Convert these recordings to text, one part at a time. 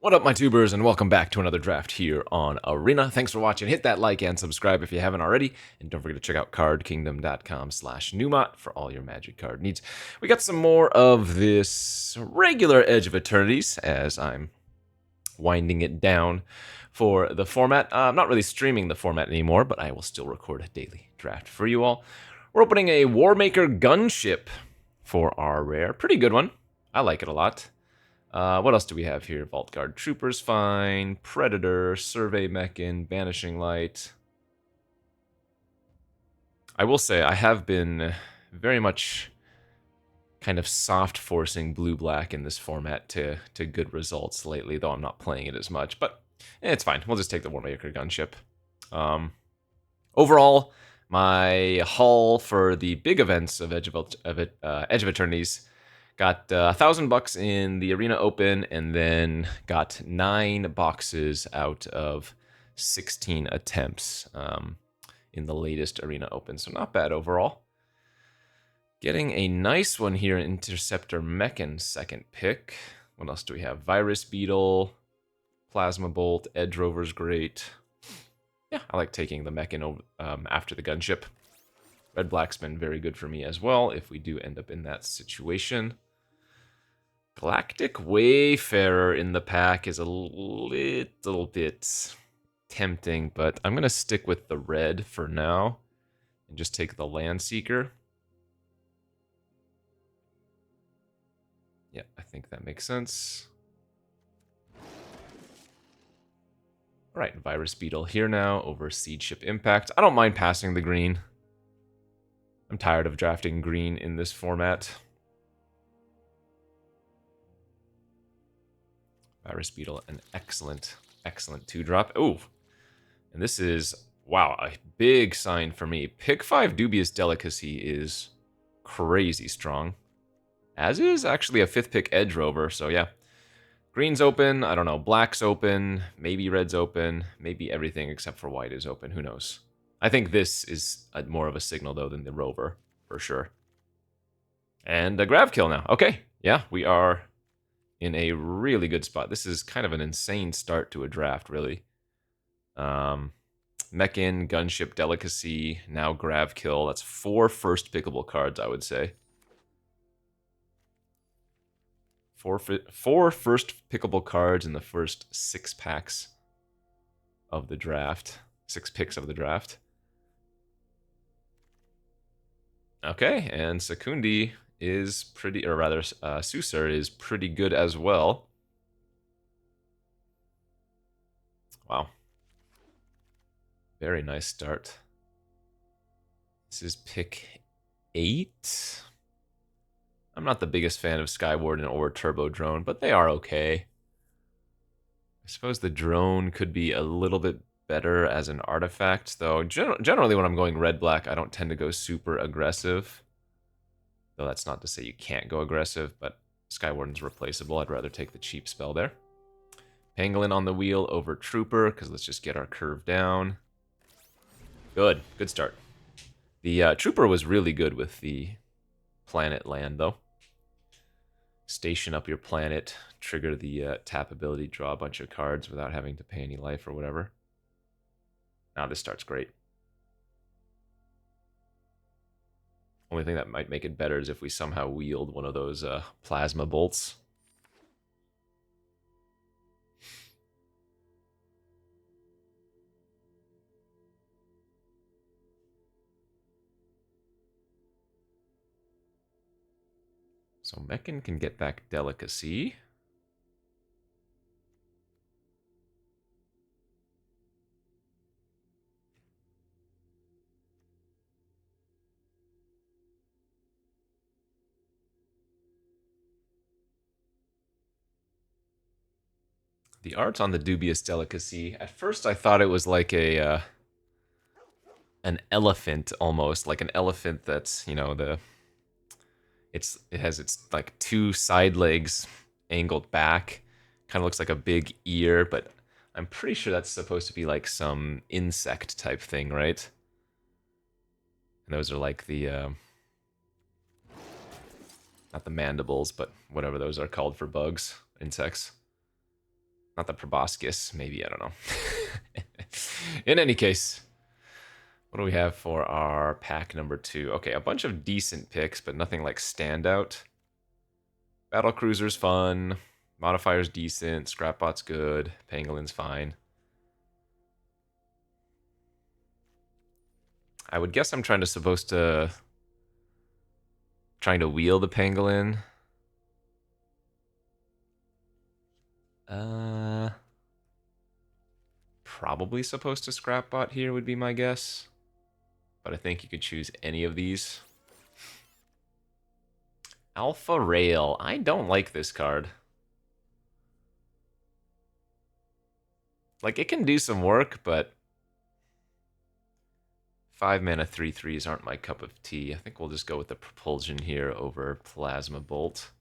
What up, my tubers, and welcome back to another draft here on Arena. Thanks for watching. Hit that like and subscribe if you haven't already, and don't forget to check out cardkingdom.com/Numot for all your Magic card needs. We got some more of this regular Edge of Eternities as I'm winding it down for the format. I'm not really streaming the format anymore, but I will still record a daily draft for you all. We're opening a Warmaker Gunship for our rare. Pretty good one. I like it a lot. What else do we have here? Vault Guard Trooper's fine. Predator, Survey Mechan, Banishing Light. I will say I have been very much kind of soft forcing blue-black in this format to good results lately, though I'm not playing it as much. But it's fine. We'll just take the Warmaker Gunship. Overall, my haul for the big events of Edge of Eternities got $1,000 in the Arena Open, and then got 9 boxes out of 16 attempts in the latest Arena Open. So not bad overall. Getting a nice one here, Interceptor Mechan, second pick. What else do we have? Virus Beetle, Plasma Bolt, Edge Rover's great. Yeah, I like taking the Mechan after the Gunship. Red-Black's been very good for me as well, if we do end up in that situation. Galactic Wayfarer in the pack is a little bit tempting, but I'm going to stick with the red for now and just take the Landseeker. Yeah, I think that makes sense. All right, Virus Beetle here now over Siege Ship Impact. I don't mind passing the green. I'm tired of drafting green in this format. Virus Beetle, an excellent 2-drop. Oh, and this is, wow, a big sign for me. Pick 5 Dubious Delicacy is crazy strong. As is actually a 5th pick Edge Rover, so yeah. Green's open, I don't know, black's open, maybe red's open, maybe everything except for white is open, who knows. I think this is more of a signal, though, than the Rover, for sure. And a grab kill now. Okay, yeah, we are in a really good spot. This is kind of an insane start to a draft, really. Mechan, Gunship, Delicacy, now Grav Kill. That's 4 first pickable cards, I would say. 4 first pickable cards in the first 6 packs of the draft. 6 picks of the draft. Okay, and Secundi is pretty, or rather, Susur is pretty good as well. Wow. Very nice start. This is pick 8. I'm not the biggest fan of Skywarden or Turbo Drone, but they are okay. I suppose the drone could be a little bit better as an artifact, though generally when I'm going red-black, I don't tend to go super aggressive. Though that's not to say you can't go aggressive, but Skywarden's replaceable. I'd rather take the cheap spell there. Pangolin on the wheel over Trooper, because let's just get our curve down. Good start. The Trooper was really good with the planet land, though. Station up your planet, trigger the tap ability, draw a bunch of cards without having to pay any life or whatever. Now this start's great. Only thing that might make it better is if we somehow wield one of those plasma bolts. So Mechan can get back Delicacy. The art on the Dubious Delicacy, at first I thought it was like a an elephant almost, like an elephant that's, you know, it has its like 2 side legs angled back. Kind of looks like a big ear, but I'm pretty sure that's supposed to be like some insect type thing, right? And those are like the not the mandibles, but whatever those are called for bugs, insects. Not the proboscis, maybe, I don't know. In any case, what do we have for our pack number 2? Okay, a bunch of decent picks, but nothing like standout. Battle Cruiser's fun. Modifier's decent. Scrapbot's good. Pangolin's fine. I would guess I'm supposed to wheel the Pangolin. Probably supposed to Scrapbot here would be my guess. But I think you could choose any of these. Alpha Rail. I don't like this card. Like, it can do some work, but 5 mana 3/3s aren't my cup of tea. I think we'll just go with the Propulsion here over Plasma Bolt.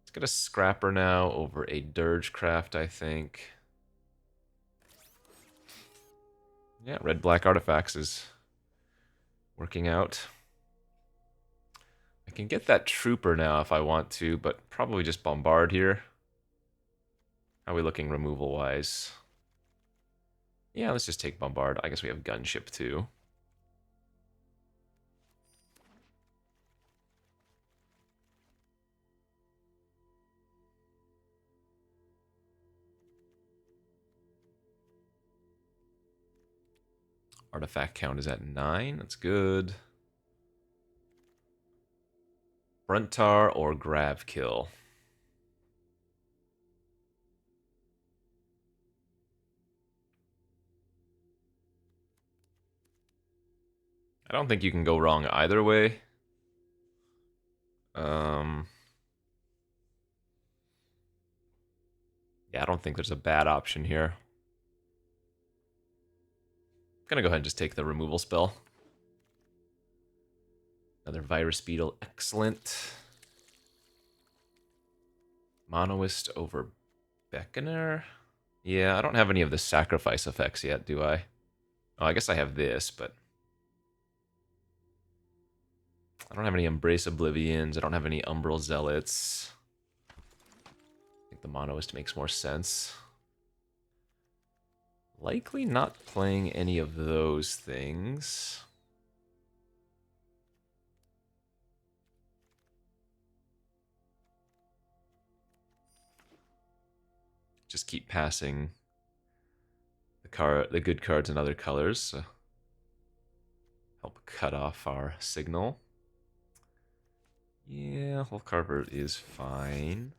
Let's get a Scrapper now over a Dirgecraft, I think. Yeah, red-black artifacts is working out. I can get that Trooper now if I want to, but probably just Bombard here. How are we looking removal-wise? Yeah, let's just take Bombard. I guess we have Gunship too. Artifact count is at 9. That's good. Bruntar or Gravkill? I don't think you can go wrong either way. Yeah, I don't think there's a bad option here. I'm gonna go ahead and just take the removal spell. Another Virus Beetle, excellent. Monoist over Beckoner. Yeah, I don't have any of the sacrifice effects yet, do I? Oh, I guess I have this, but I don't have any Embrace Oblivions. I don't have any Umbral Zealots. I think the Monoist makes more sense. Likely not playing any of those things. Just keep passing the good cards in other colors. So help cut off our signal. Yeah, Hulk Carver is fine.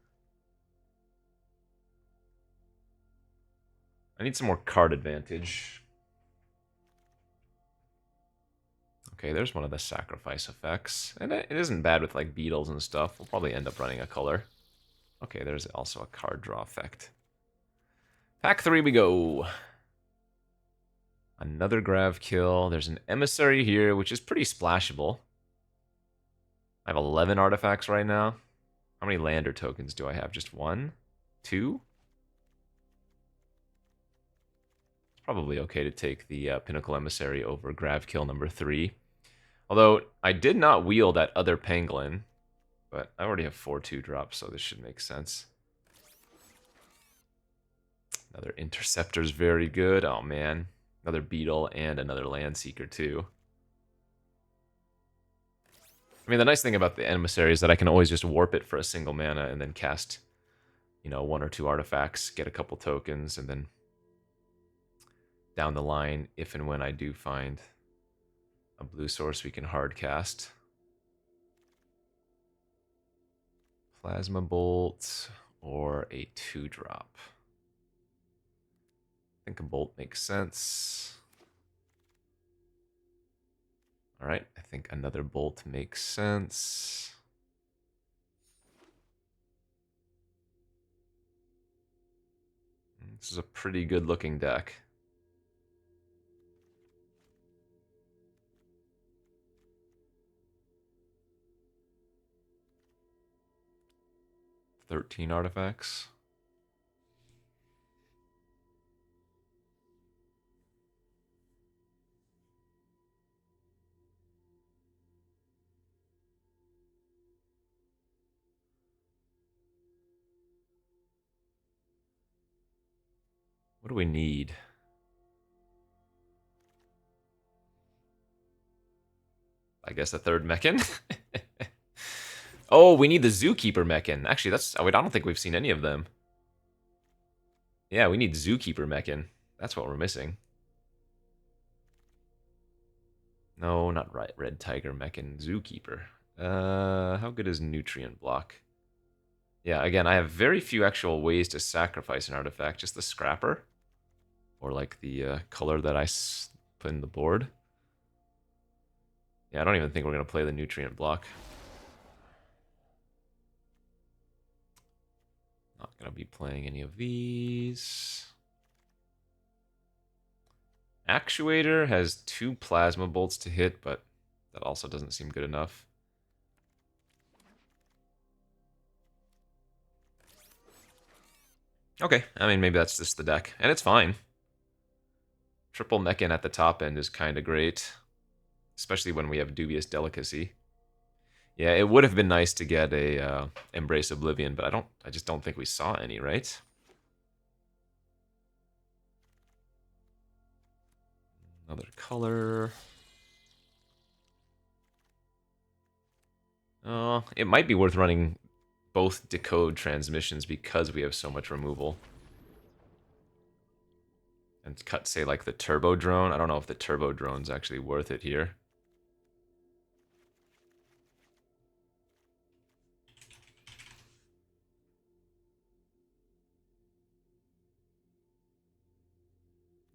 I need some more card advantage. Okay, there's one of the sacrifice effects. And it isn't bad with like beetles and stuff. We'll probably end up running a color. Okay, there's also a card draw effect. Pack 3 we go. Another Gravkill. There's an Emissary here, which is pretty splashable. I have 11 artifacts right now. How many lander tokens do I have? Just 1? 2? It's probably okay to take the Pinnacle Emissary over Gravkill number 3. Although, I did not wheel that other Pangolin. But I already have 4 2-drops, so this should make sense. Another Interceptor's very good. Oh, man. Another Beetle and another Landseeker, too. I mean, the nice thing about the Emissary is that I can always just warp it for a single mana and then cast, 1 or 2 artifacts, get a couple tokens, and then down the line, if and when I do find a blue source, we can hard cast. Plasma Bolt or a 2-drop. I think a Bolt makes sense. Alright, I think another Bolt makes sense. This is a pretty good looking deck. "13 artifacts. What do we need? I guess a third Mechan? Oh, we need the Zookeeper Mechan. Actually, that's... Oh, wait, I don't think we've seen any of them. Yeah, we need Zookeeper Mechan. That's what we're missing. No, not right. Red Tiger Mechan. Zookeeper. How good is Nutrient Block? Yeah, again, I have very few actual ways to sacrifice an artifact. Just the Scrapper. Or like the color that I put in the board. Yeah, I don't even think we're going to play the Nutrient Block. Not going to be playing any of these. Actuator has 2 Plasma Bolts to hit, but that also doesn't seem good enough. Okay, I mean, maybe that's just the deck. And it's fine. Triple Mechan at the top end is kind of great. Especially when we have Dubious Delicacy. Yeah, it would have been nice to get a Embrace Oblivion, but I just don't think we saw any, right? Another color. Oh, it might be worth running both Decode transmissions because we have so much removal. And cut, say, like the Turbo Drone. I don't know if the Turbo Drone's actually worth it here.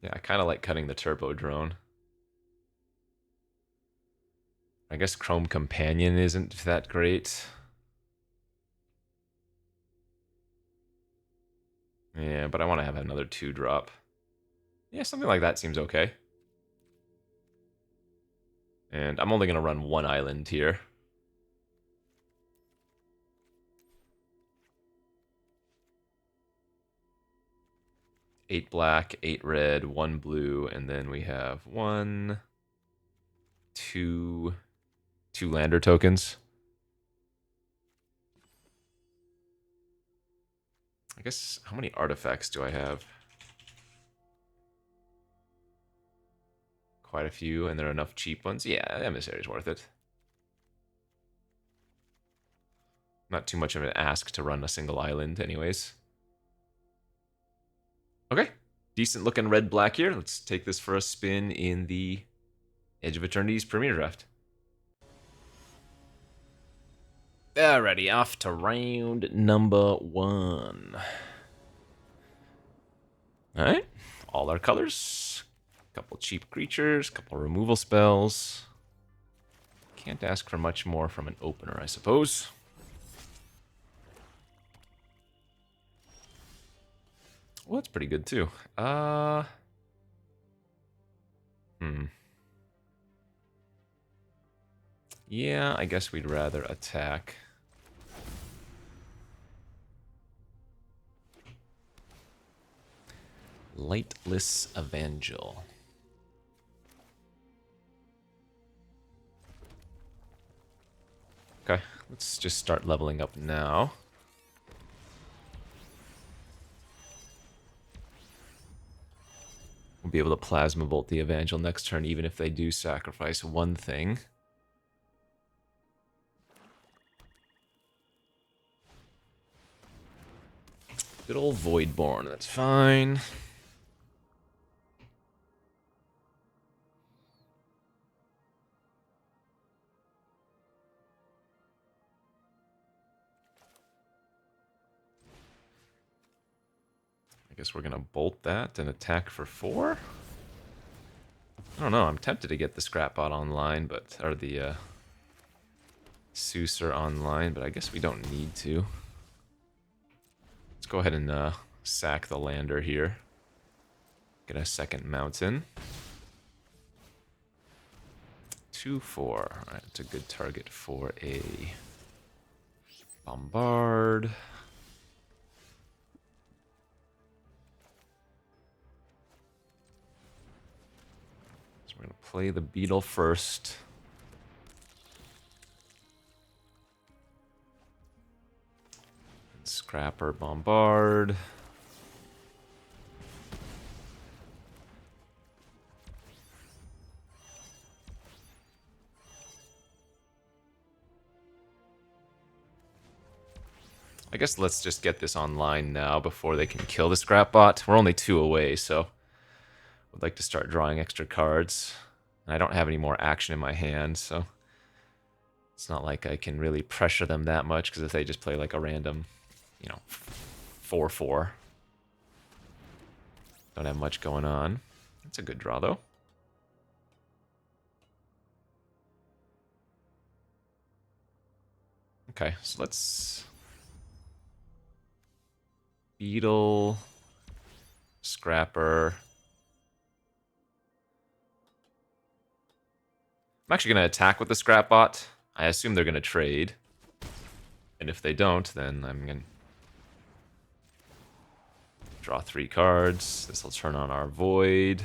Yeah, I kind of like cutting the Turbo Drone. I guess Chrome Companion isn't that great. Yeah, but I want to have another 2-drop. Yeah, something like that seems okay. And I'm only going to run 1 island here. Eight black, 8 red, 1 blue, and then we have 1, 2 lander tokens. I guess, how many artifacts do I have? Quite a few, and there are enough cheap ones. Yeah, Emissary's worth it. Not too much of an ask to run a single island anyways. Okay, decent looking red-black here. Let's take this for a spin in the Edge of Eternities Premier Draft. Alrighty, off to round number 1. Alright, all our colors. Couple cheap creatures, couple removal spells. Can't ask for much more from an opener, I suppose. Well, that's pretty good too. Yeah, I guess we'd rather attack. Lightless Evangel. Okay, let's just start leveling up now. We'll be able to Plasma Bolt the Evangel next turn, even if they do sacrifice 1 thing. Good old Voidborn, that's fine. I guess we're gonna bolt that and attack for 4. I don't know, I'm tempted to get the Scrapbot online, but or the Seucer online, but I guess we don't need to. Let's go ahead and sack the lander here. Get a second mountain. 2-4. Alright, it's a good target for a bombard. So we're gonna play the beetle first. Scrapper bombard. guess let's just get this online now before they can kill the scrap bot. We're only 2 away, so would like to start drawing extra cards. And I don't have any more action in my hand, so it's not like I can really pressure them that much, because if they just play like a random, 4-4, don't have much going on. That's a good draw, though. Okay, so let's Beetle, Scrapper. I'm actually going to attack with the Scrap Bot. I assume they're going to trade. And if they don't, then I'm going to draw 3 cards. This will turn on our Void.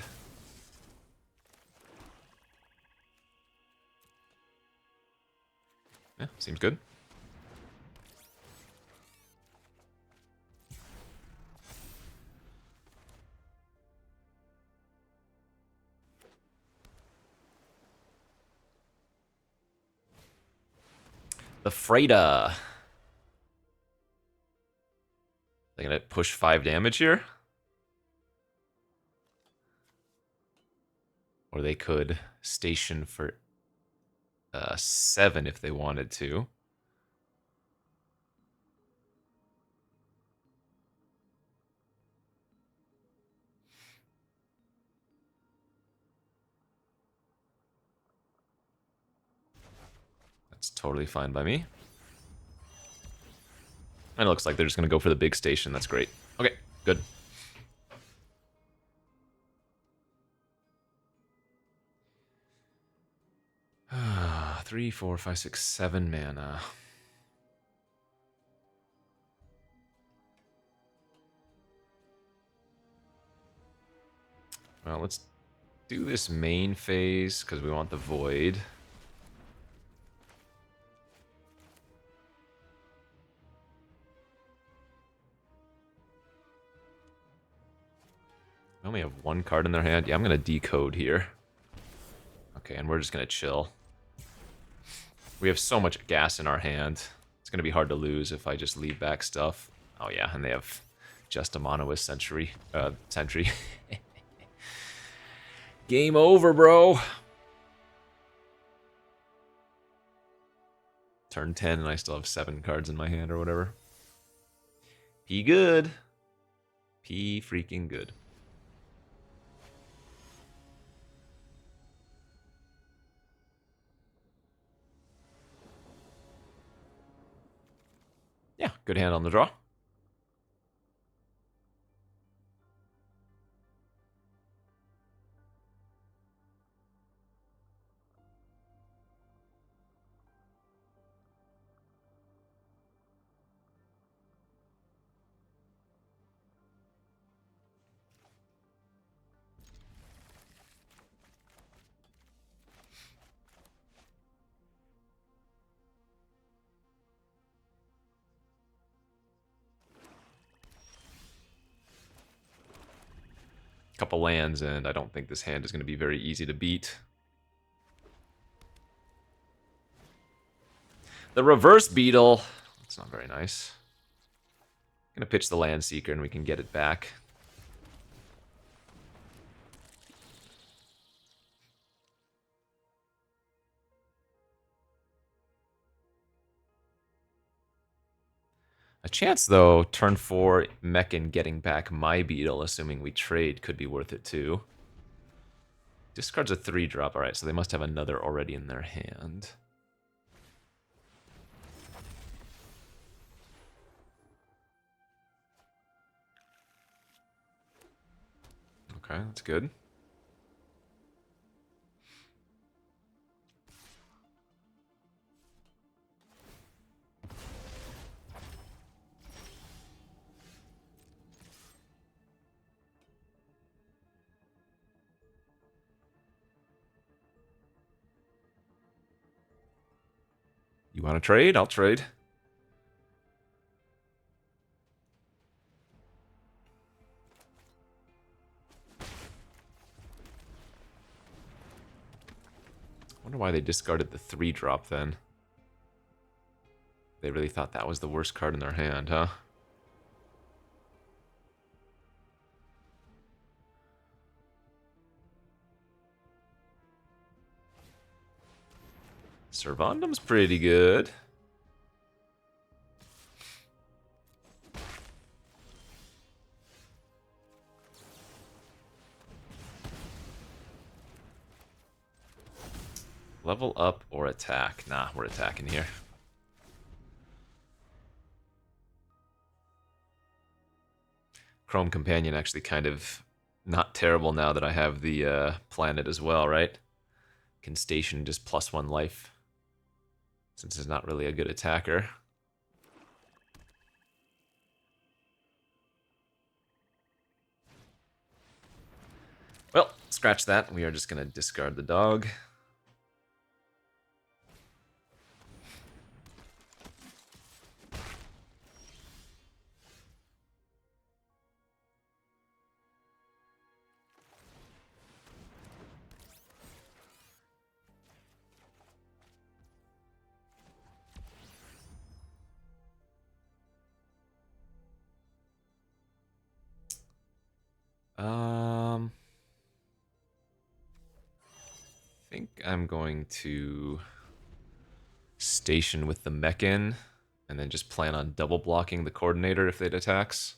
Yeah, seems good. The Freyda. They're going to push 5 damage here. Or they could station for 7 if they wanted to. That's totally fine by me. And it looks like they're just going to go for the big station. That's great. Okay, good. Three, 4, 5, 6, 7 mana. Well, let's do this main phase because we want the Void. They only have 1 card in their hand. Yeah, I'm going to decode here. Okay, and we're just going to chill. We have so much gas in our hand. It's going to be hard to lose if I just leave back stuff. Oh yeah, and they have just a Monoist Sentry. Game over, bro. Turn 10 and I still have 7 cards in my hand or whatever. P good. P freaking good. Yeah, good hand on the draw. Couple lands, and I don't think this hand is going to be very easy to beat. The reverse beetle. That's not very nice. I'm going to pitch the Land Seeker and we can get it back. A chance, though, turn 4 Mechan getting back my beetle, assuming we trade, could be worth it too. Discards a 3-drop. Alright, so they must have another already in their hand. Okay, that's good. You want to trade? I'll trade. Wonder why they discarded the 3-drop then. They really thought that was the worst card in their hand, huh? Servandum's pretty good. Level up or attack? Nah, we're attacking here. Chrome Companion actually kind of not terrible now that I have the planet as well, right? Can station just +1 life, since it's not really a good attacker. Well, scratch that. We are just going to discard the dog. I think I'm going to station with the Mechan and then just plan on double blocking the coordinator if it attacks.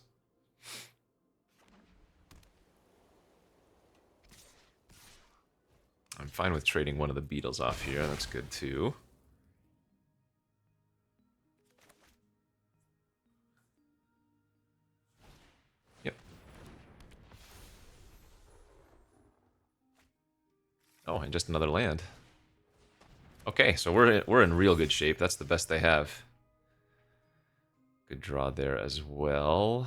I'm fine with trading one of the beetles off here. That's good too. Yep. Oh, and just another land. Okay, so we're in real good shape. That's the best they have. Good draw there as well.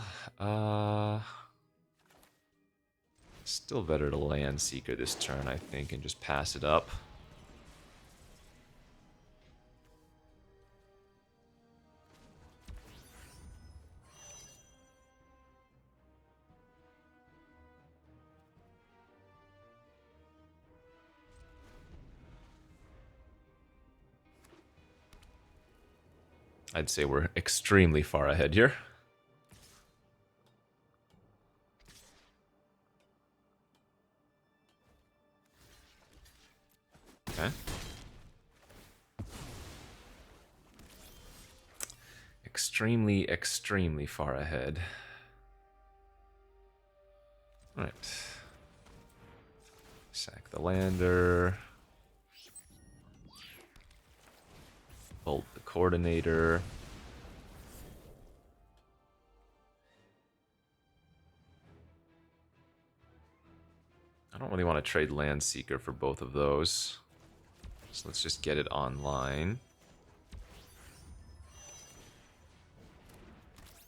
Still better to land Seeker this turn, I think, and just pass it up. I'd say we're extremely far ahead here. Okay. Extremely, extremely far ahead. Alright. Sack the lander. Bolt the coordinator. I don't really want to trade Land Seeker for both of those. So let's just get it online.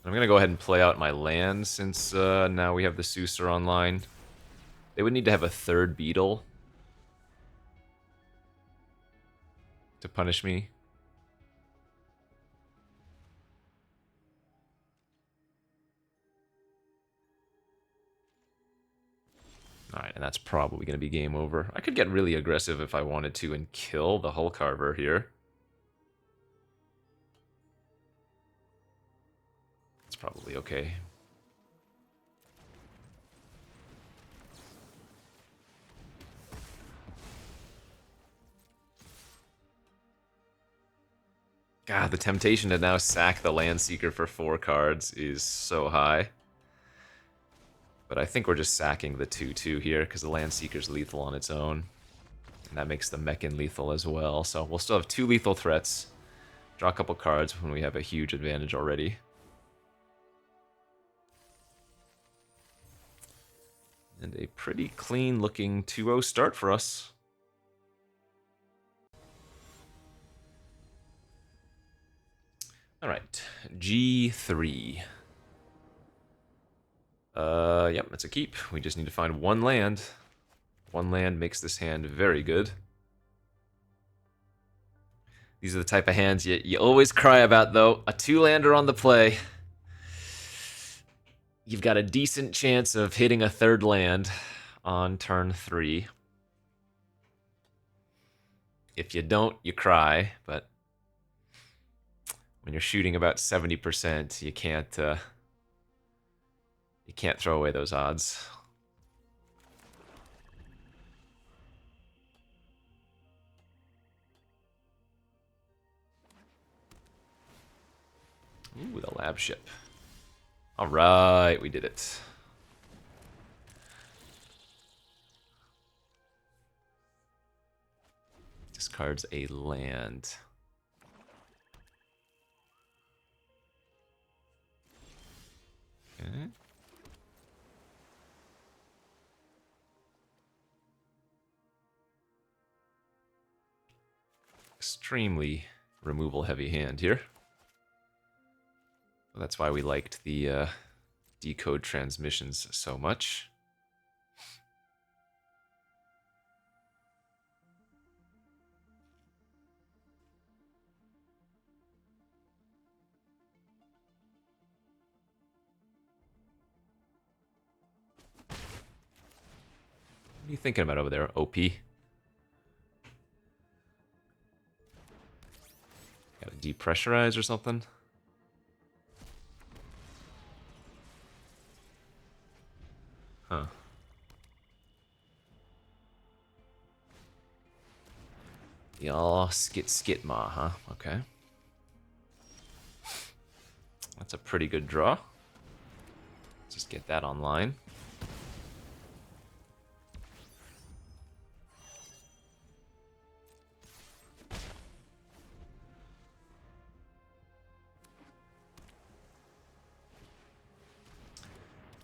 I'm going to go ahead and play out my land since now we have the Seucer online. They would need to have a third beetle to punish me. Alright, and that's probably going to be game over. I could get really aggressive if I wanted to and kill the Hull Carver here. It's probably okay. God, the temptation to now sack the Land Seeker for 4 cards is so high. But I think we're just sacking the 2/2 here, because the Land Seeker's lethal on its own. And that makes the Mechan lethal as well. So we'll still have 2 lethal threats. Draw a couple cards when we have a huge advantage already. And a pretty clean looking 2-0 start for us. Alright, G3. Yep, it's a keep. We just need to find 1 land. 1 land makes this hand very good. These are the type of hands you always cry about, though. A 2-lander on the play. You've got a decent chance of hitting a 3rd land on turn 3. If you don't, you cry, but when you're shooting about 70%, you can't throw away those odds. Ooh, the lab ship. All right, we did it. Discards a land. Okay. Extremely removal heavy hand here. Well, that's why we liked the decode transmissions so much. What are you thinking about over there, OP? Gotta depressurize or something? Huh. Y'all skit ma, huh? Okay. That's a pretty good draw. Just get that online.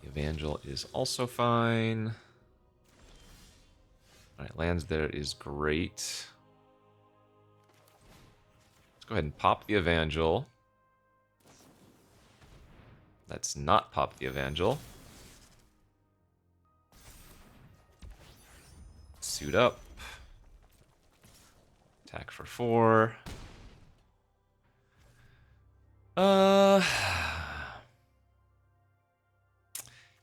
The Evangel is also fine. Alright, lands there is great. Let's go ahead and pop the Evangel. Let's not pop the Evangel. Suit up. Attack for 4.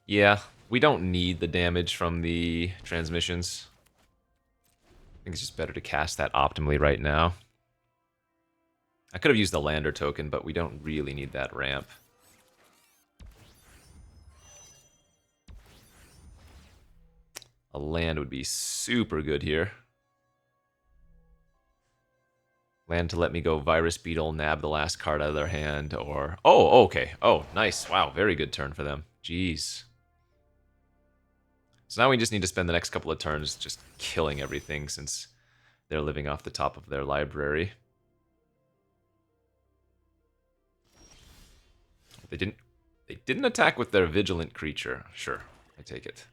Yeah, we don't need the damage from the transmissions. I think it's just better to cast that optimally right now. I could have used the lander token, but we don't really need that ramp. A land would be super good here. Land to let me go Virus Beetle, nab the last card out of their hand, or... Oh, okay. Oh, nice. Wow, very good turn for them. Jeez. So now we just need to spend the next couple of turns just killing everything since they're living off the top of their library. They didn't attack with their vigilant creature. Sure, I take it.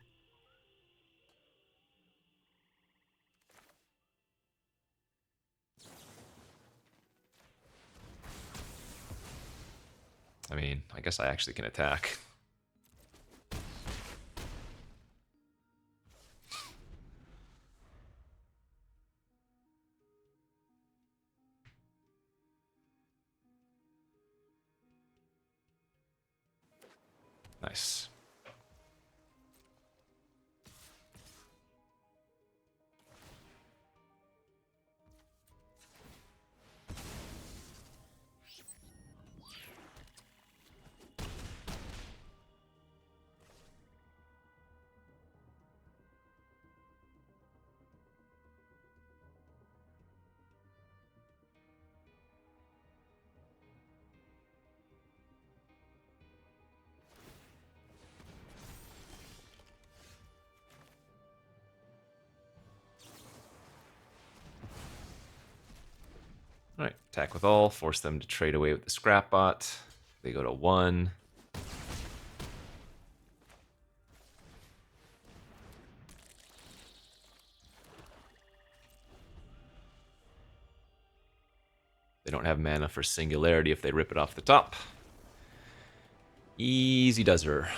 I mean, I guess I actually can attack. Nice. Alright, attack with all, force them to trade away with the scrap bot. They go to 1. They don't have mana for Singularity if they rip it off the top. Easy does her.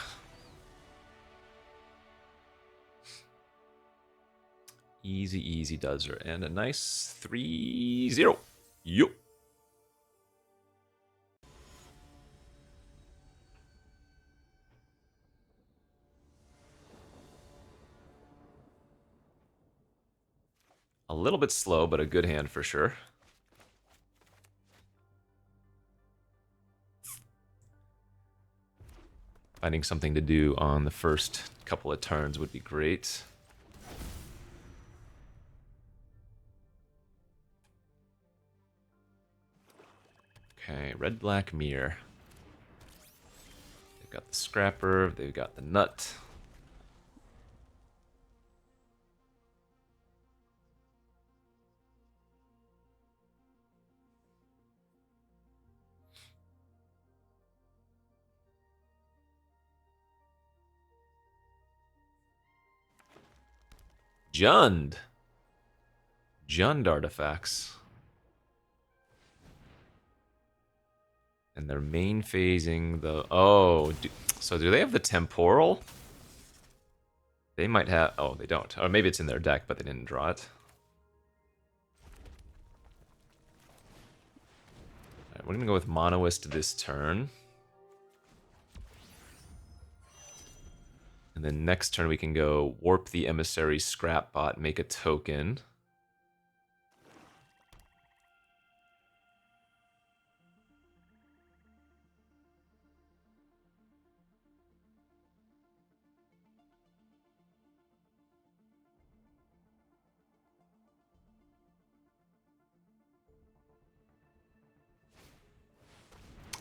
Easy does her. And a nice 3-0. Yup. A little bit slow, but a good hand for sure. Finding something to do on the first couple of turns would be great. Okay, red-black mirror. They've got the scrapper, they've got the nut. Jund artifacts. And they're main phasing the... Oh, so do they have the temporal? They might have... Oh, they don't. Or maybe it's in their deck, but they didn't draw it. Alright, we're going to go with Monoist this turn. And then next turn we can go Warp the Emissary Scrapbot, make a token.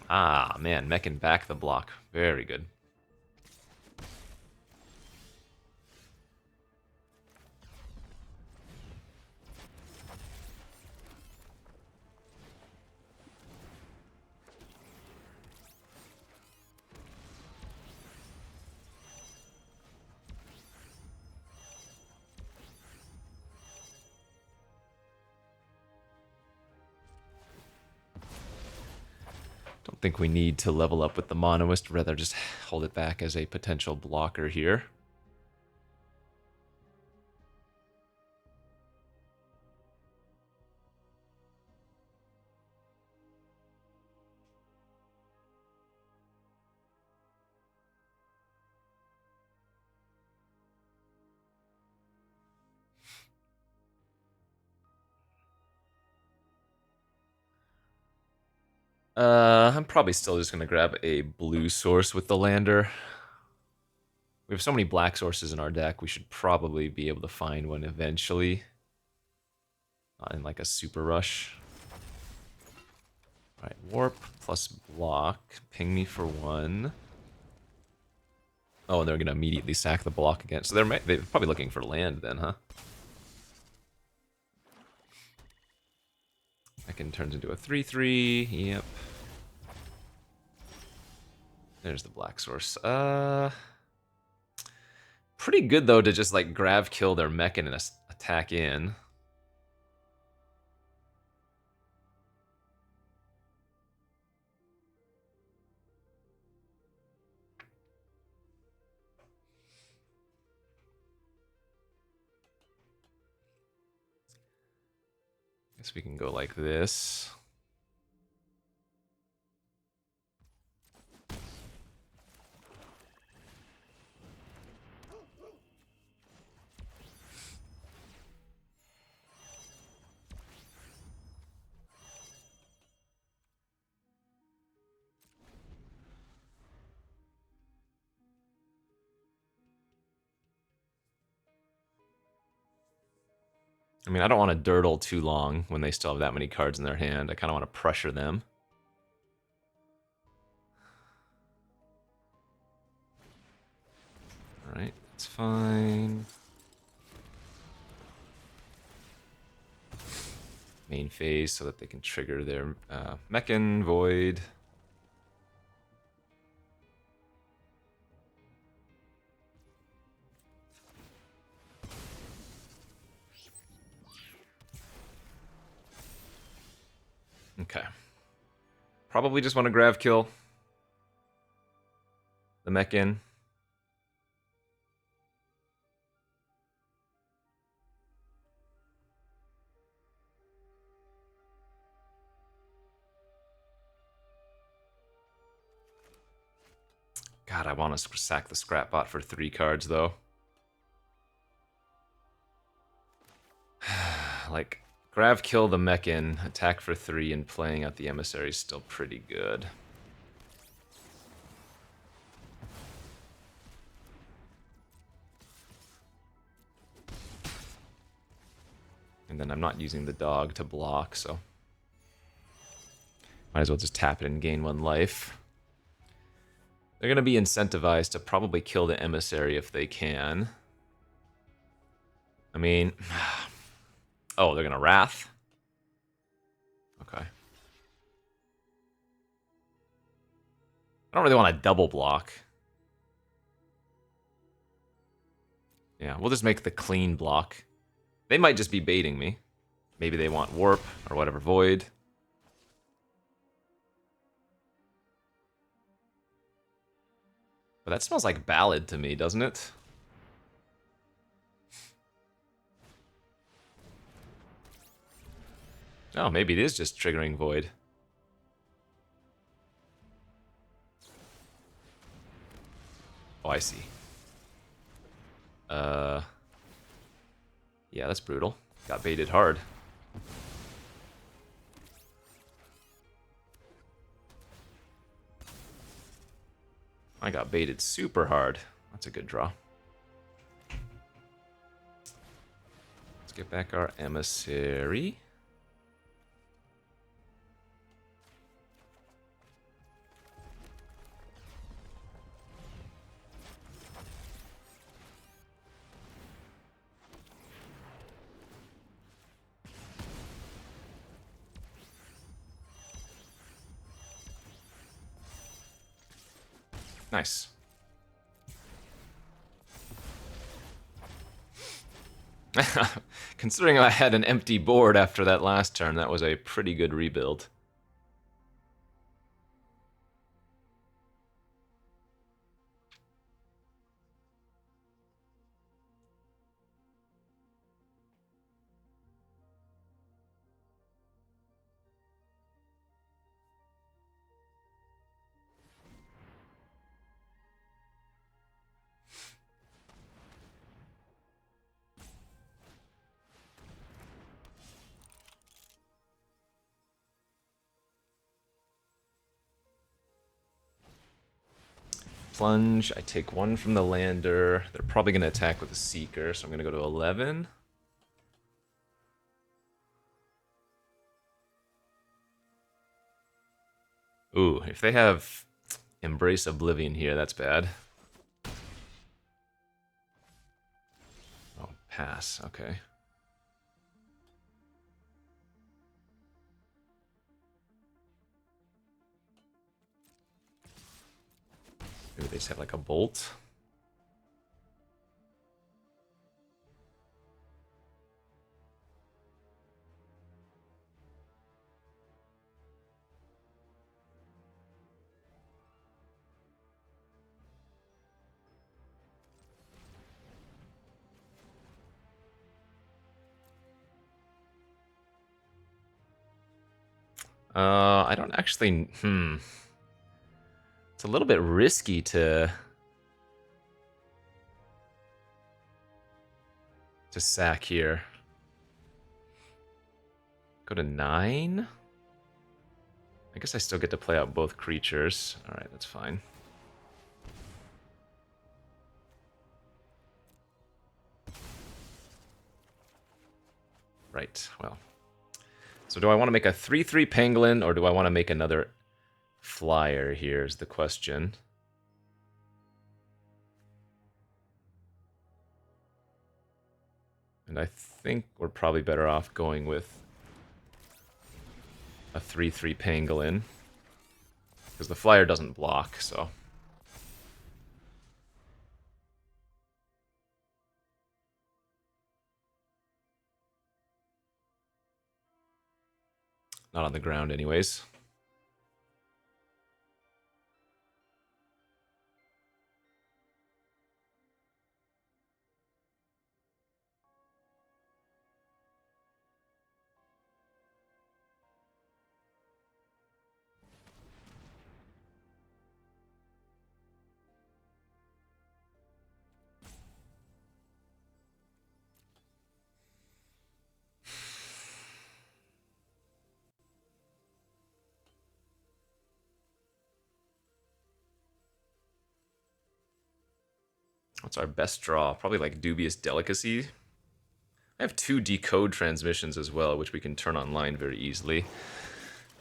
Ah, man, mecking back the block. Very good. Don't think we need to level up with the Monoist, rather just hold it back as a potential blocker here. I'm probably still just going to grab a blue source with the lander. We have so many black sources in our deck, we should probably be able to find one eventually. Not in like a super rush. Alright, warp plus block. Ping me for 1. Oh, and they're going to immediately sack the block again. So they're probably looking for land then, huh? Second turns into a 3/3. Yep. There's the black source. Pretty good though to just like grav kill their mechan and attack in. Guess we can go like this. I mean, I don't want to durdle too long when they still have that many cards in their hand. I kind of want to pressure them. Alright, that's fine. Main phase so that they can trigger their mechan, void. Okay. Probably just want to grav kill the mechan. God, I want to sack the scrapbot for 3 cards though. Like, grav kill the mechan, attack for 3, and playing out the emissary is still pretty good. And then I'm not using the dog to block, so might as well just tap it and gain 1 life. They're going to be incentivized to probably kill the emissary if they can. I mean... Oh, they're going to Wrath? Okay. I don't really want to double block. Yeah, we'll just make the clean block. They might just be baiting me. Maybe they want Warp or whatever, Void. But that smells like Ballad to me, doesn't it? Oh, maybe it is just triggering Void. Oh, I see. Yeah, that's brutal. Got baited hard. I got baited super hard. That's a good draw. Let's get back our emissary. Nice. Considering I had an empty board after that last turn, that was a pretty good rebuild. Plunge, I take 1 from the lander. They're probably going to attack with a Seeker, so I'm going to go to 11. Ooh, if they have Embrace Oblivion here, that's bad. Oh, pass, okay. Maybe they just have like a Bolt. I don't actually... It's a little bit risky to sack here. Go to 9? I guess I still get to play out both creatures. Alright, that's fine. Right, well. So do I want to make a 3/3 Pangolin, or do I want to make another flyer here is the question. And I think we're probably better off going with a 3/3 Pangolin. Because the flyer doesn't block, so... Not on the ground anyways. What's our best draw? Probably like Dubious Delicacy. I have 2 decode transmissions as well, which we can turn online very easily.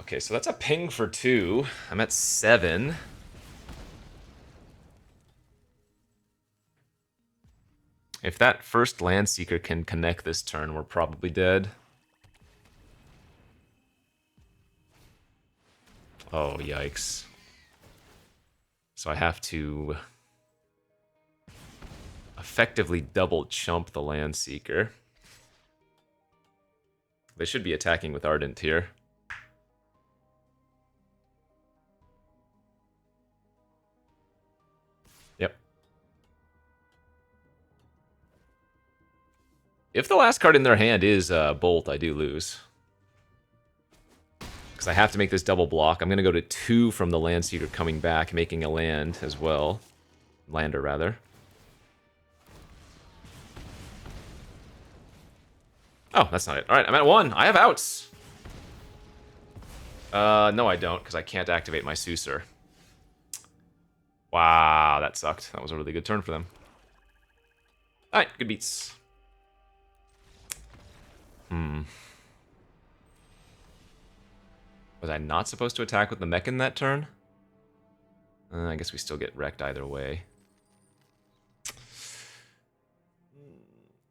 Okay, so that's a ping for 2. I'm at 7. If that first Landseeker can connect this turn, we're probably dead. Oh, yikes. So I have to effectively double chump the Landseeker. They should be attacking with Ardent here. Yep. If the last card in their hand is Bolt, I do lose. Because I have to make this double block. I'm going to go to 2 from the Landseeker coming back, making a land as well. Lander, rather. Oh, that's not it. Alright, I'm at 1. I have outs. No I don't, because I can't activate my Suicer. Wow, that sucked. That was a really good turn for them. Alright, good beats. Was I not supposed to attack with the mech in that turn? I guess we still get wrecked either way.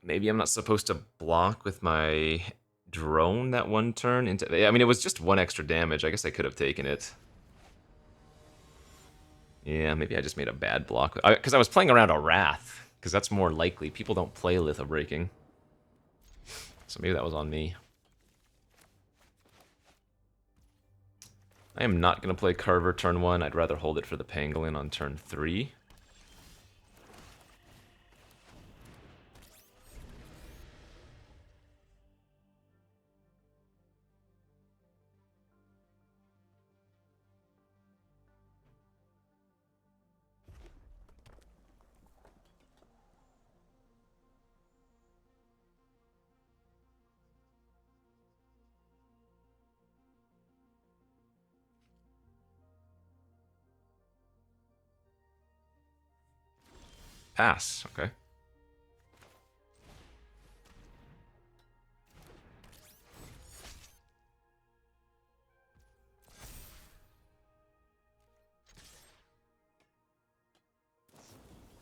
Maybe I'm not supposed to block with my drone that one turn into... I mean, it was just 1 extra damage. I guess I could have taken it. Yeah, maybe I just made a bad block. Because I was playing around a Wrath. Because that's more likely. People don't play Litho Breaking. So maybe that was on me. I am not going to play Carver turn 1. I'd rather hold it for the Pangolin on turn 3. Pass, okay.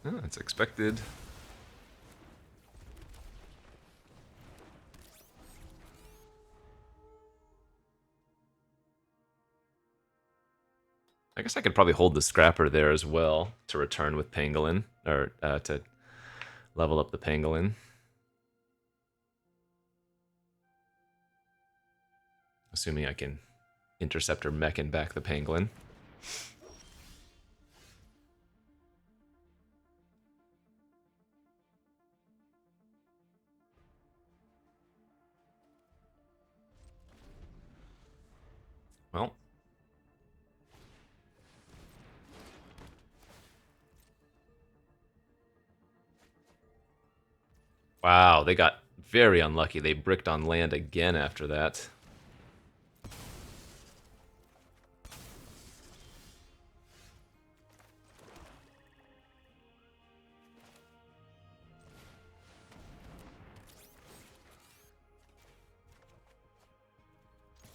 Oh, that's expected. I guess I could probably hold the Scrapper there as well to return with Pangolin, or to level up the Pangolin. Assuming I can Interceptor mech and back the Pangolin. Well. Wow, they got very unlucky. They bricked on land again after that.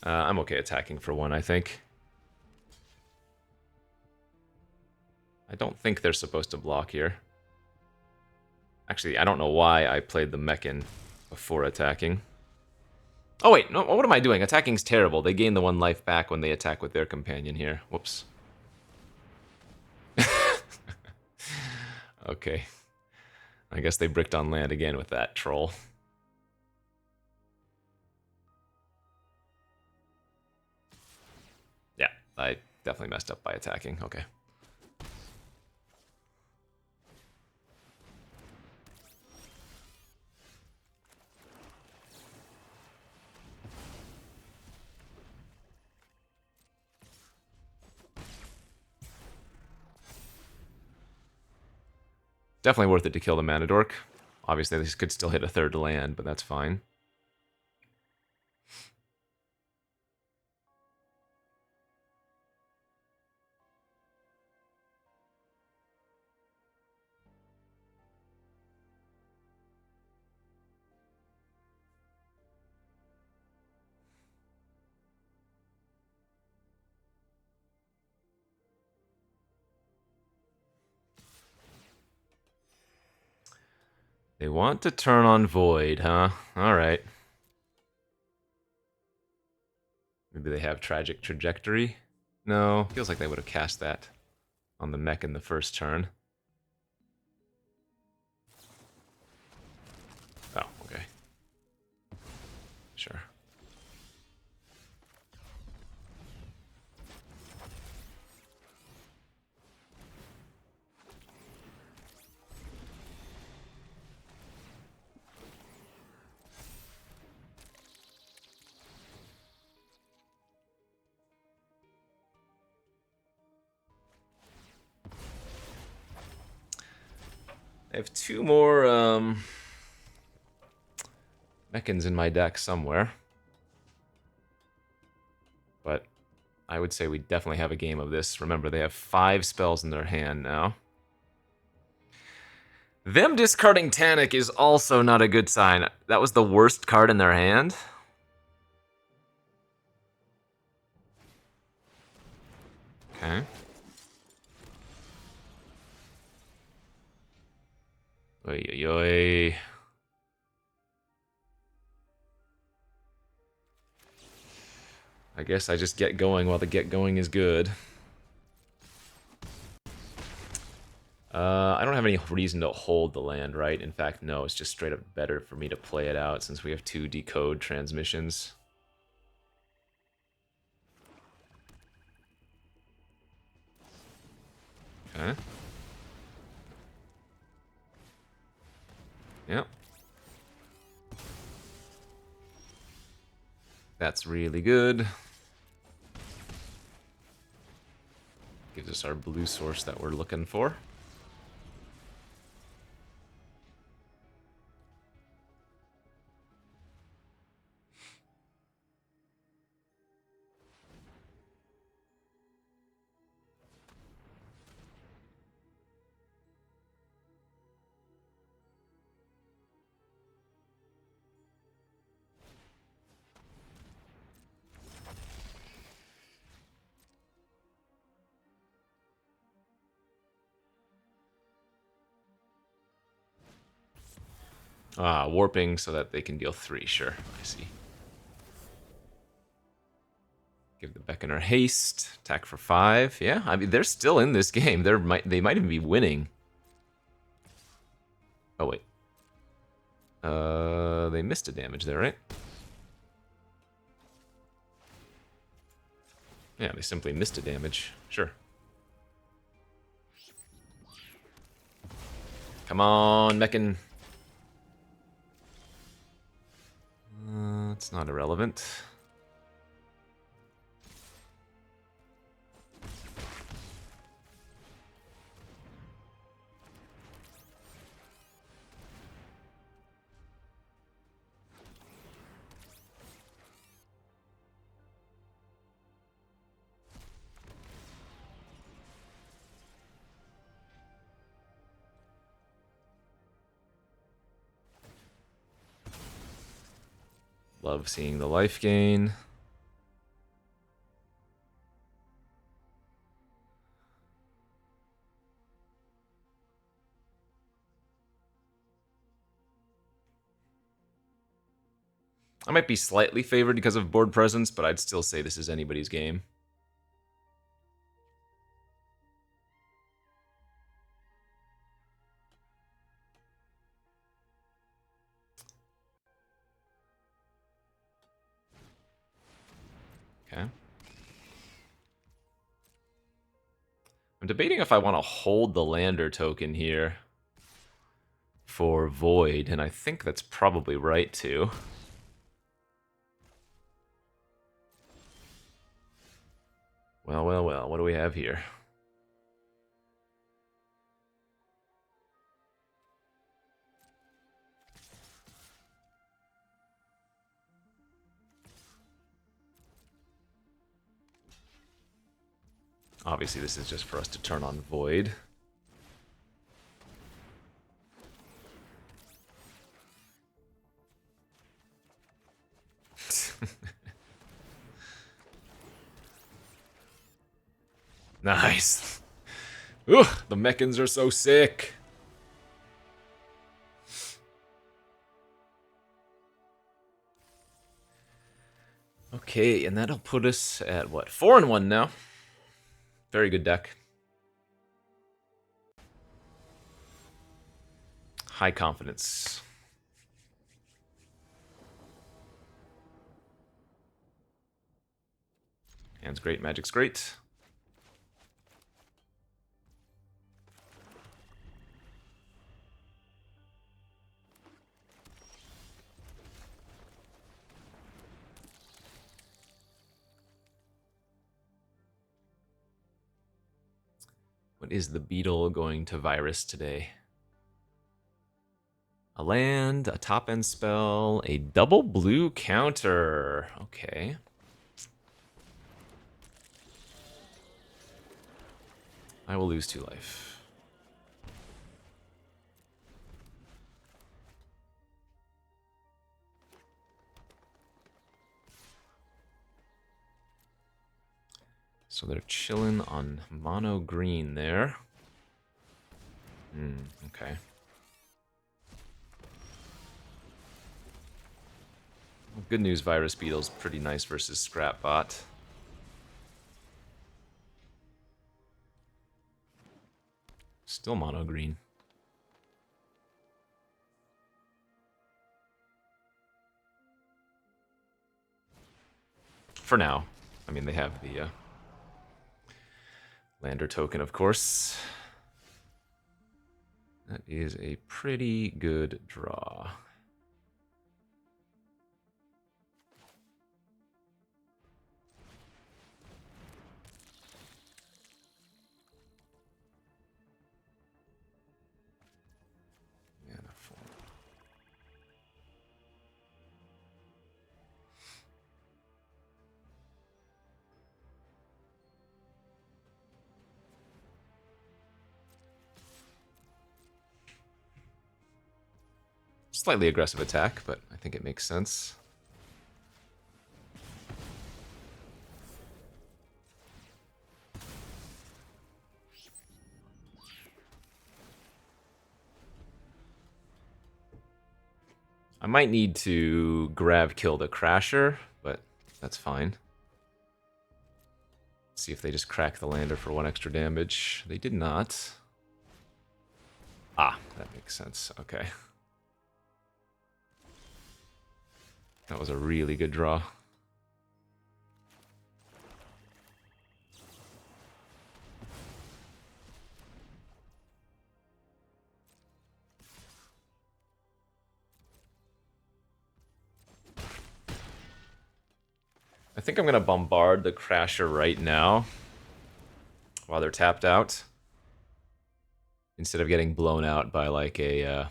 I'm okay attacking for 1, I think. I don't think they're supposed to block here. Actually, I don't know why I played the Mechan before attacking. Oh wait, no, what am I doing? Attacking's terrible. They gain the 1 life back when they attack with their companion here. Whoops. Okay. I guess they bricked on land again with that troll. Yeah, I definitely messed up by attacking. Okay. Definitely worth it to kill the Mana Dork. Obviously, this could still hit a 3rd land, but that's fine. They want to turn on Void, huh? Alright. Maybe they have Tragic Trajectory? No, feels like they would have cast that on the mech in the first turn. Oh, okay. Sure. I have two more Mechans in my deck somewhere. But I would say we definitely have a game of this. Remember, they have 5 spells in their hand now. Them discarding Tanic is also not a good sign. That was the worst card in their hand. Okay. Oy, oy, oy. I guess I just get going while the get going is good. I don't have any reason to hold the land, right? In fact, no, it's just straight up better for me to play it out since we have 2 decode transmissions. Okay. Yep. That's really good. Gives us our blue source that we're looking for. Ah, warping so that they can deal 3, sure, I see. Give the Beckoner haste, attack for 5. Yeah, I mean, they're still in this game. They might even be winning. Oh, wait. They missed a damage there, right? Yeah, they simply missed a damage. Sure. Come on, Meccan. It's not irrelevant. Love seeing the life gain. I might be slightly favored because of board presence, but I'd still say this is anybody's game. Okay. I'm debating if I want to hold the Lander token here for Void, and I think that's probably right too. Well, well, well, what do we have here? Obviously, this is just for us to turn on Void. Nice. Ugh, the Mechans are so sick. Okay, and that'll put us at what? 4-1 now. Very good deck. High confidence. Hand's great, magic's great. What is the beetle going to virus today? A land, a top end spell, a double blue counter. Okay. I will lose 2 life. So they're chilling on mono green there. Okay. Well, good news, Virus Beetle's pretty nice versus Scrapbot. Still mono green. For now. I mean, they have the Lander token, of course. That is a pretty good draw. Slightly aggressive attack, but I think it makes sense. I might need to grab kill the Crasher, but that's fine. See if they just crack the Lander for 1 extra damage. They did not. Ah, that makes sense. Okay. That was a really good draw. I think I'm going to bombard the Crasher right now while they're tapped out, instead of getting blown out by like a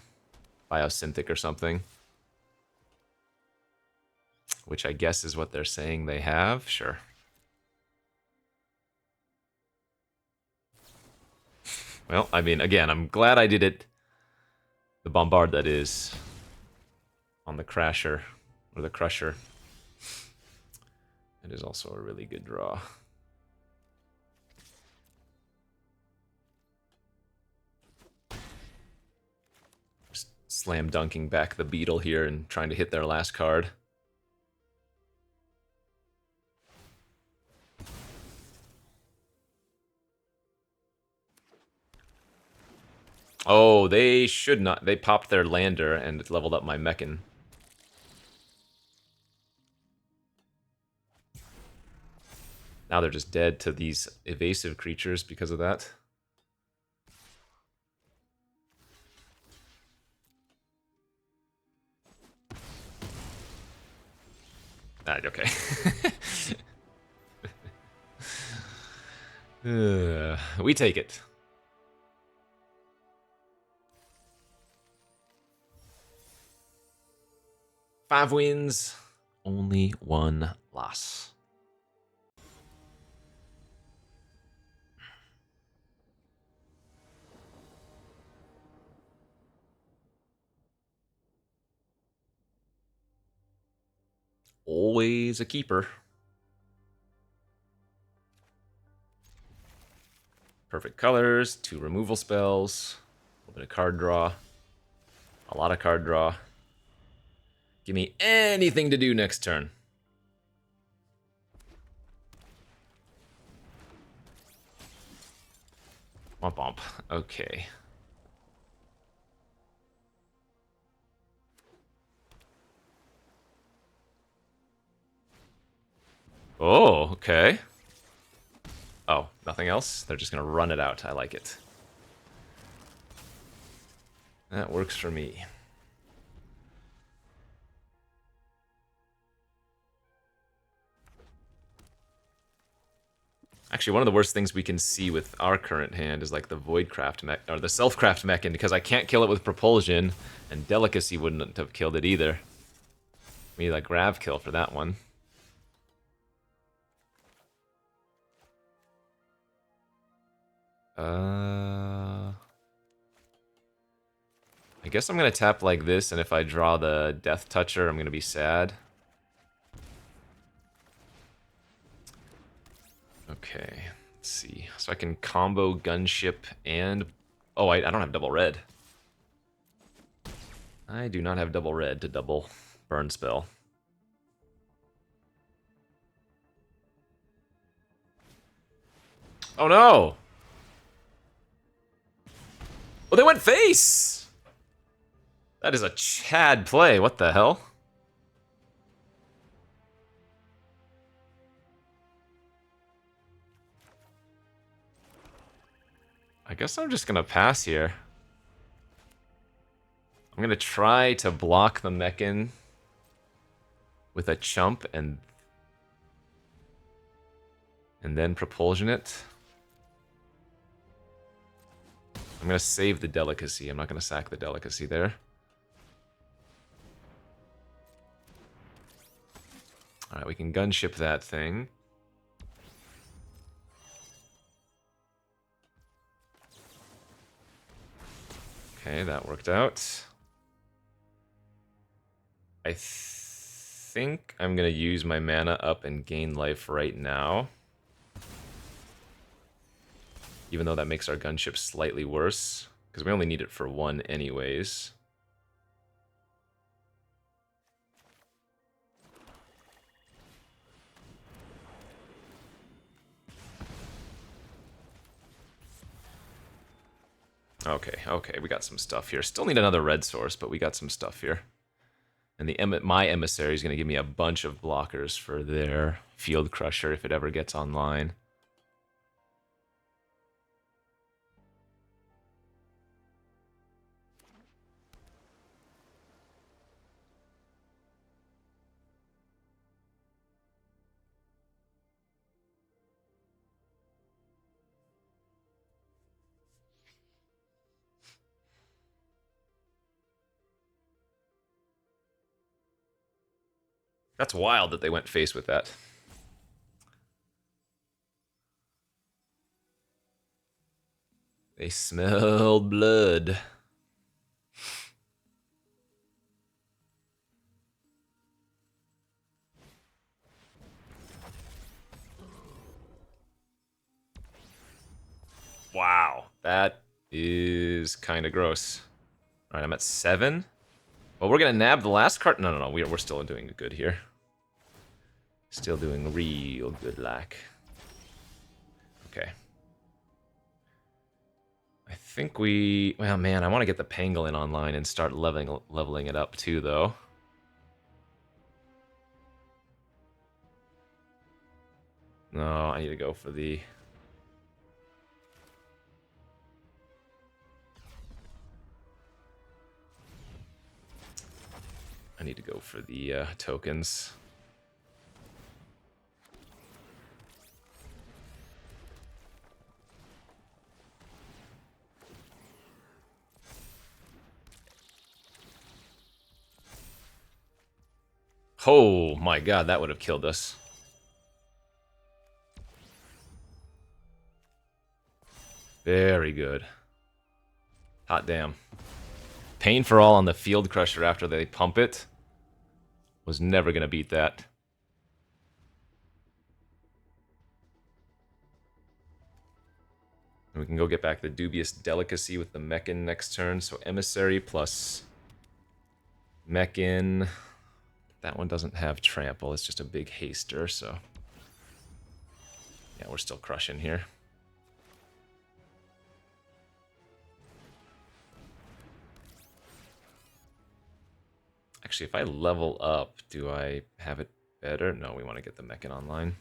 Biosynthetic or something. Which I guess is what they're saying they have. Sure. Well, I mean, again, I'm glad I did it. The bombard, that is, on the Crasher, or the Crusher. It is also a really good draw. Just slam dunking back the Beetle here and trying to hit their last card. Oh, they should not. They popped their Lander and it leveled up my Mechan. Now they're just dead to these evasive creatures because of that. Ah, okay. We take it. Five wins, only 1 loss. Always a keeper. Perfect colors, 2 removal spells, a little bit of card draw, a lot of card draw. Give me anything to do next turn. Womp womp. Okay. Oh, okay. Oh, nothing else? They're just gonna run it out. I like it. That works for me. Actually, one of the worst things we can see with our current hand is like the Voidcraft mech, or the Selfcraft mechan, because I can't kill it with Propulsion, and Delicacy wouldn't have killed it either. We need like Grav kill for that one. I guess I'm gonna tap like this, and if I draw the Death Toucher, I'm gonna be sad. Okay, let's see. So I can combo Gunship and... Oh, I don't have double red. I do not have double red to double burn spell. Oh no! Oh, they went face! That is a Chad play, what the hell? I guess I'm just gonna pass here. I'm gonna try to block the mechan with a chump and then propulsion it. I'm gonna save the Delicacy. I'm not gonna sack the Delicacy there. Alright, we can gunship that thing. Okay, that worked out. I think I'm gonna use my mana up and gain life right now. Even though that makes our gunship slightly worse, because we only need it for one anyways. Okay, okay, we got some stuff here. Still need another red source, but we got some stuff here. And my emissary is going to give me a bunch of blockers for their Field Crusher if it ever gets online. That's wild that they went face with that. They smelled blood. Wow, that is kind of gross. All right, I'm at 7. Well, we're gonna nab the last card. No, we're still doing good here. Still doing real good, lack. Okay. I think we... Well, man, I want to get the Pangolin online and start leveling it up too, though. No, I need to go for the... I need to go for the tokens. Oh my god, that would have killed us. Very good. Hot damn. Pain for all on the Field Crusher after they pump it. Was never gonna beat that. And we can go get back the Dubious Delicacy with the mechan next turn. So Emissary plus mechan. That one doesn't have trample. It's just a big haster, so... Yeah, we're still crushing here. Actually, if I level up, do I have it better? No, we want to get the Mechan online.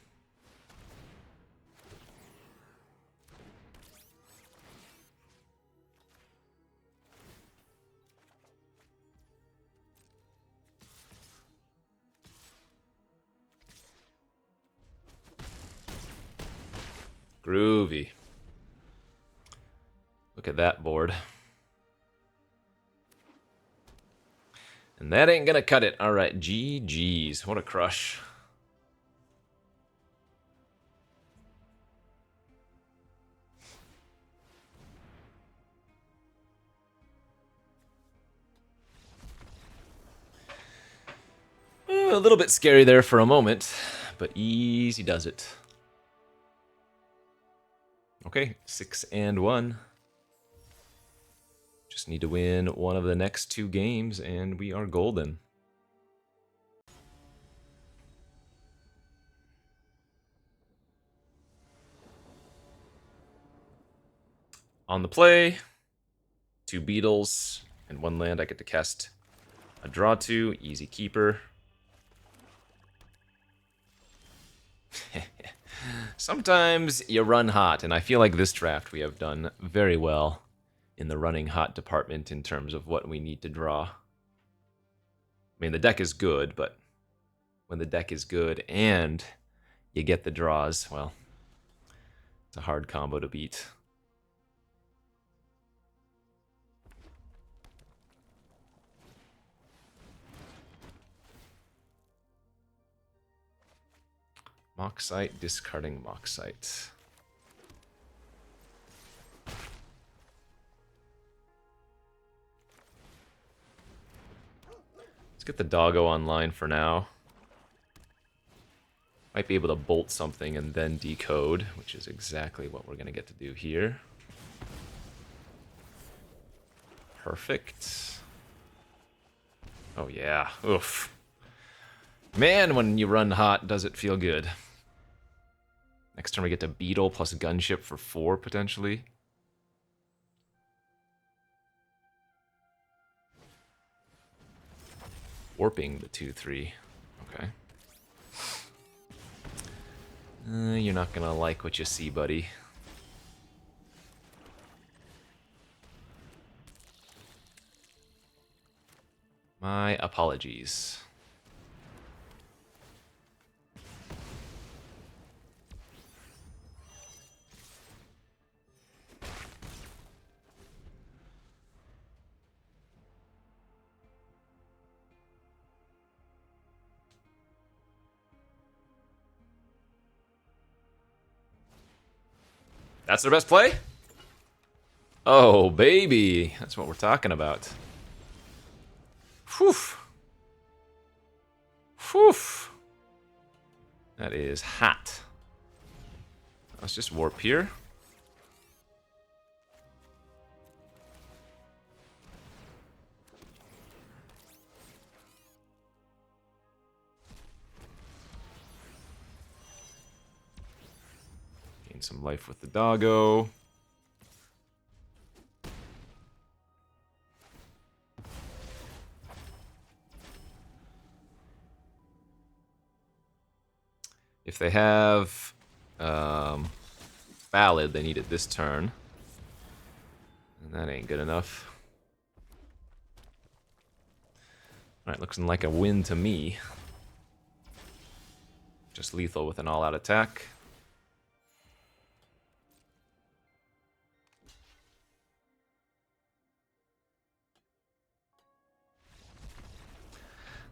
Groovy. Look at that board. And that ain't gonna cut it. All right, GG's. What a crush. A little bit scary there for a moment, but easy does it. Okay, 6-1. Just need to win one of the next 2 games, and we are golden. On the play, 2 beetles, and 1 land I get to cast a draw to, easy keeper. Sometimes you run hot, and I feel like this draft we have done very well in the running hot department in terms of what we need to draw. I mean, the deck is good, but when the deck is good and you get the draws, well, it's a hard combo to beat. Moxite, discarding Moxite. Let's get the doggo online for now. Might be able to bolt something and then decode, which is exactly what we're going to get to do here. Perfect. Oh yeah, oof. Man, when you run hot, does it feel good. Next turn we get to Beetle plus Gunship for 4, potentially. Warping the 2/3. Okay. You're not gonna like what you see, buddy. My apologies. That's their best play? Oh, baby. That's what we're talking about. Whew. Whew. That is hot. Let's just warp here. Gain some life with the doggo. If they have Ballad, they need it this turn. And that ain't good enough. Alright, looks like a win to me. Just lethal with an all-out attack.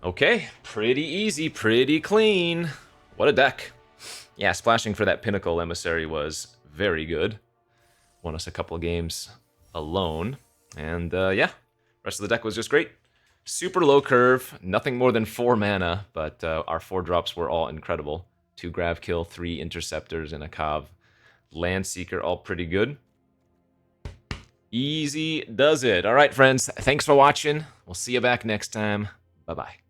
Okay, pretty easy, pretty clean. What a deck. Yeah, splashing for that Pinnacle Emissary was very good. Won us a couple of games alone. And yeah, rest of the deck was just great. Super low curve, nothing more than 4 mana, but our 4 drops were all incredible. 2 Grav Kill, 3 Interceptors, and a Cav Landseeker, all pretty good. Easy does it. All right, friends, thanks for watching. We'll see you back next time. Bye-bye.